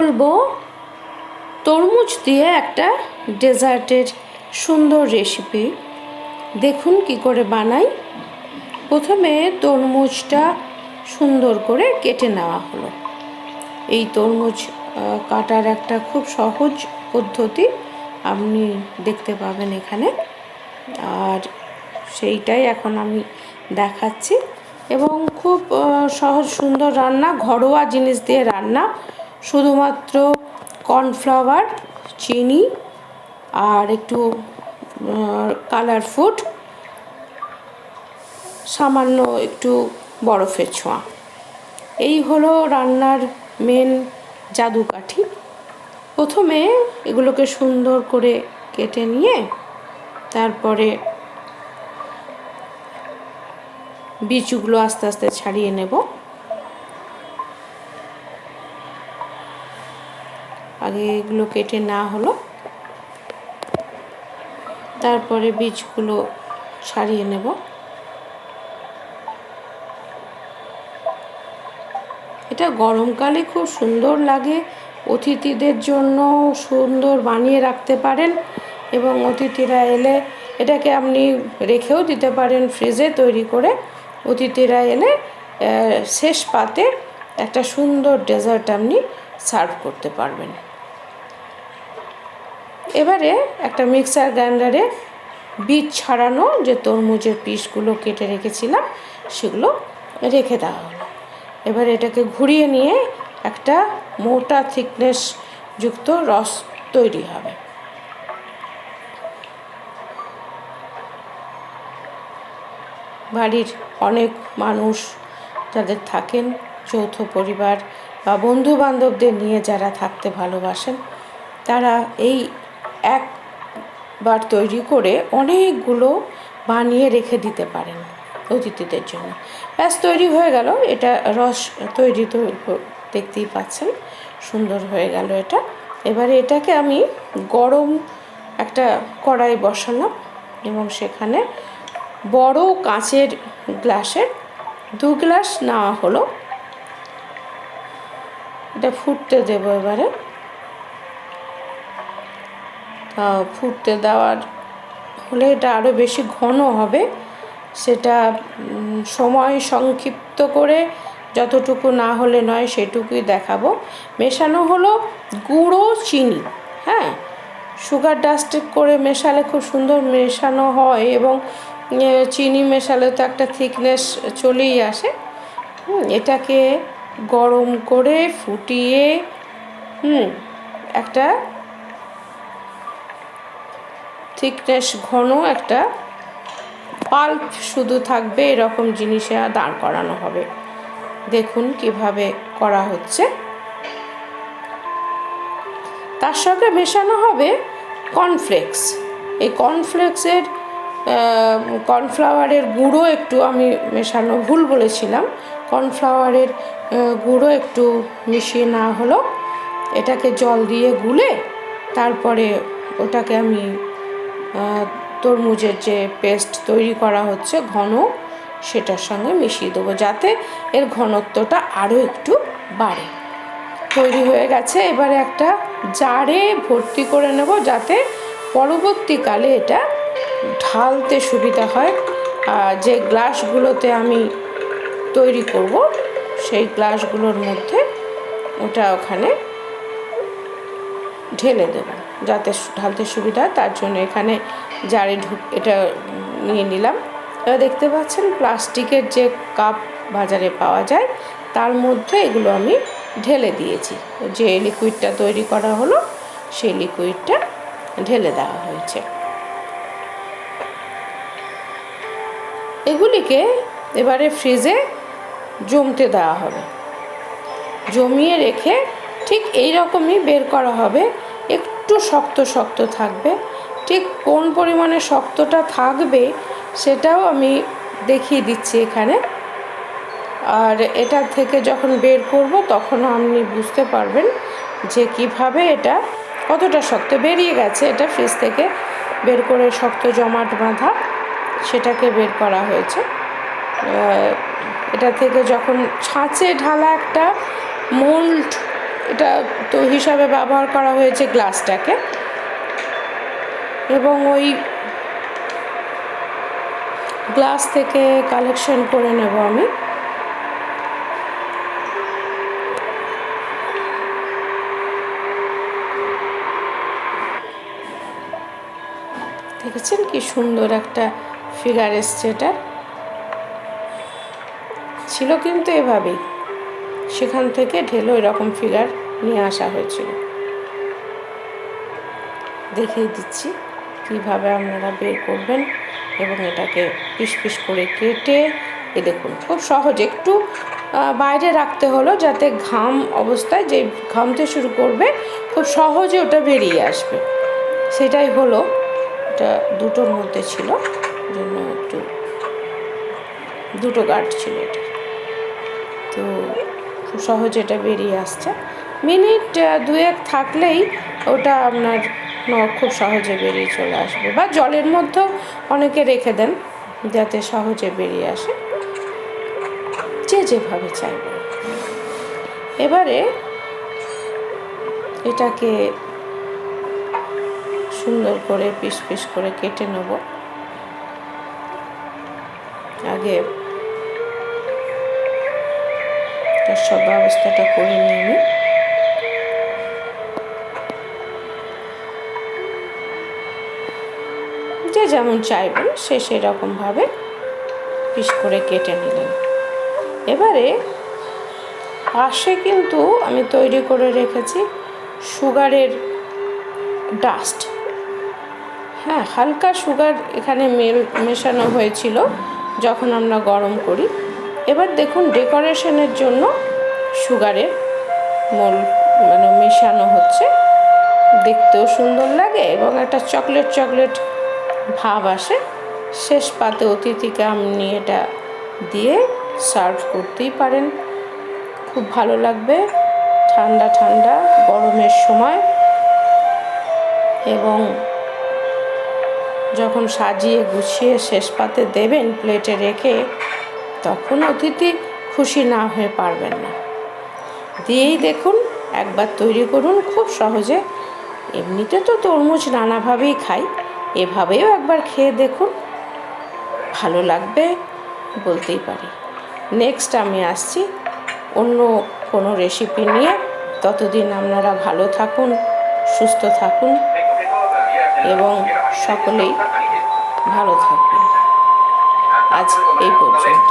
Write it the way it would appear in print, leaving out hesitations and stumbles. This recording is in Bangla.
বলবো তরমুজ দিয়ে একটা ডেজার্টের সুন্দর রেসিপি। দেখুন কি করে বানাই। প্রথমে তরমুজটা সুন্দর করে কেটে নেওয়া হলো। এই তরমুজ কাটার একটা খুব সহজ পদ্ধতি আপনি দেখতে পাবেন এখানে, আর সেইটাই এখন আমি দেখাচ্ছি। এবং খুব সহজ সুন্দর রান্না, ঘরোয়া জিনিস দিয়ে রান্না, শুধুমাত্র কর্নফ্লাওয়ার, চিনি আর একটু কালার ফুড, সামান্য একটু বরফের ছোঁয়া। এই হলো রান্নার মেন জাদুকাঠি। প্রথমে এগুলোকে সুন্দর করে কেটে নিয়ে তারপরে বীজগুলো আস্তে আস্তে ছাড়িয়ে নেব। আগে এগুলো কেটে না হলো, তারপরে বীজগুলো ছাড়িয়ে নেব। এটা গরমকালে খুব সুন্দর লাগে, অতিথিদের জন্য সুন্দর বানিয়ে রাখতে পারেন এবং অতিথিরা এলে এটাকে আপনি রেখেও দিতে পারেন ফ্রিজে তৈরি করে। অতিথিরা এলে শেষ পাতে একটা সুন্দর ডেজার্ট আপনি সার্ভ করতে পারবেন। এবারে একটা মিক্সার গ্রাইন্ডারে বীজ ছাড়ানো যে তরমুজের পিসগুলো কেটে রেখেছিলাম সেগুলো রেখে দেওয়া হলো। এবার এটাকে ঘুরিয়ে নিয়ে একটা মোটা থিকনেস যুক্ত রস তৈরি হবে। বাড়ির অনেক মানুষ যাদের থাকেন, যৌথ পরিবার বা বন্ধু বান্ধবদের নিয়ে যারা থাকতে ভালোবাসেন, তারা এই একবার তৈরি করে অনেকগুলো বানিয়ে রেখে দিতে পারেন অতিথিদের জন্য। ব্যাস তৈরি হয়ে গেল। এটা রস তৈরি তো দেখতেই পাচ্ছেন, সুন্দর হয়ে গেল এটা। এবারে এটাকে আমি গরম একটা কড়াই বসালাম এবং সেখানে বড় কাঁচের গ্লাসের 2 গ্লাস নেওয়া হলো। এটা ফুটতে দেব এবারে। ফুটতে দেওয়ার হলে এটা আরও বেশি ঘন হবে, সেটা সময় সংক্ষিপ্ত করে যতটুকু না হলে নয় সেটুকুই দেখাবো। মেশানো হলো গুঁড়ো চিনি, হ্যাঁ, সুগার ডাস্ট করে মেশালে খুব সুন্দর মেশানো হয় এবং চিনি মেশালে তো একটা থিকনেস চলেই আসে। এটাকে গরম করে ফুটিয়ে একটা থিকনেস ঘন একটা পাল্প শুধু থাকবে এরকম জিনিসে দাঁড় করানো হবে। দেখুন কিভাবে করা হচ্ছে। তার সঙ্গে মেশানো হবে কর্নফ্লেক্স। এই কর্নফ্লাওয়ারের গুঁড়ো একটু আমি মেশানো ভুল বলেছিলাম। কর্নফ্লাওয়ারের গুঁড়ো একটু মিশিয়ে নেওয়া হলো। এটাকে জল দিয়ে গুলে তারপরে ওটাকে আমি তরমুজের যে পেস্ট তৈরি করা হচ্ছে ঘন, সেটার সঙ্গে মিশিয়ে দেবো যাতে এর ঘনত্বটা আরও একটু বাড়ে। তৈরি হয়ে গেছে। এবারে একটা জারে ভর্তি করে নেব যাতে পরবর্তীকালে এটা ঢালতে সুবিধা হয়। আর যে গ্লাসগুলোতে আমি তৈরি করব সেই গ্লাসগুলোর মধ্যে ওটা ওখানে ঢেলে দেব যাতে ঢালতে সুবিধা হয়। তার জন্য এখানে জারে এটা নিয়ে নিলাম। এবার দেখতে পাচ্ছেন প্লাস্টিকের যে কাপ বাজারে পাওয়া যায় তার মধ্যে এগুলো আমি ঢেলে দিয়েছি। যে লিকুইডটা তৈরি করা হলো সেই লিকুইডটা ঢেলে দেওয়া হয়েছে। এগুলিকে এবারে ফ্রিজে জমতে দেওয়া হবে। জমিয়ে রেখে ঠিক এই রকমই বের করা হবে। একটু শক্ত শক্ত থাকবে। ঠিক কোন পরিমাণে শক্তটা থাকবে সেটাও আমি দেখিয়ে দিচ্ছি এখানে। আর এটা থেকে যখন বের করব তখনও আপনি বুঝতে পারবেন যে কিভাবে এটা কতটা শক্ত বেরিয়ে গেছে। এটা ফ্রিজ থেকে বের করে শক্ত জমাট বাঁধা সেটাকে বের করা হয়েছে। এটা থেকে যখন ছাঁচে ঢালা একটা মোল্ড এটা তো হিসাবে ব্যবহার করা হয়েছে গ্লাসটাকে, এবং ওই গ্লাস থেকে কালেকশন করে নেব আমি। দেখেছেন কি সুন্দর একটা ফিগার এসছে। এটা ছিল কিন্তু এভাবেই, সেখান থেকে ঢেলে এরকম ফিগার নিয়ে আসা হয়েছিল। দেখিয়ে দিচ্ছি কিভাবে আপনারা বের করবেন, এবং এটাকে পিস পিস করে কেটে দেখুন খুব সহজ। একটু বাইরে রাখতে হলো যাতে ঘাম অবস্থায় যে ঘামতে শুরু করবে খুব সহজে ওটা বেরিয়ে আসবে, সেটাই হলো। এটা দুটোর মধ্যে ছিল, জন্য একটু দুটো গার্ড ছিল এটা, তো খুব সহজে এটা বেরিয়ে আসছে। মিনিট 2-1 থাকলেই ওটা আপনার খুব সহজে বেরিয়ে চলে আসবে, বা জলের মধ্যেও অনেকে রেখে দেন যাতে সহজে বেরিয়ে আসে, যে যেভাবে চাইবে। এবারে এটাকে সুন্দর করে পিস পিস করে কেটে নেব। আগে তার সব ব্যবস্থাটা করে নিয়ে নিই। যে যেমন চাইবেন সে সেরকমভাবে পিস করে কেটে নিলেন। এবারে পাশে কিন্তু আমি তৈরি করে রেখেছি সুগারের ডাস্ট। হ্যাঁ, হালকা সুগার এখানে মেশানো হয়েছিল যখন আমরা গরম করি। এবার দেখুন ডেকোরেশনের জন্য সুগারের মেশানো হচ্ছে, দেখতেও সুন্দর লাগে এবং একটা চকলেট চকলেট ভাব আসে। শেষ পাতে অতিথিকে আপনি এটা দিয়ে সার্ভ করতেই পারেন, খুব ভালো লাগবে ঠান্ডা ঠান্ডা গরমের সময়। এবং যখন সাজিয়ে গুছিয়ে শেষ পাতে দেবেন প্লেটে রেখে, তখন অতিথি খুশি না হয়ে পারবেন না। দিয়েই দেখুন, একবার তৈরি করুন খুব সহজে। এমনিতে তো তরমুজ নানাভাবেই খাই, এভাবেও একবার খেয়ে দেখুন, ভালো লাগবে বলতেই পারি। নেক্সট আমি আসছি অন্য কোনো রেসিপি নিয়ে। ততদিন আপনারা ভালো থাকুন, সুস্থ থাকুন এবং সকলেই ভালো থাকবেন। আজ এই পর্যন্ত।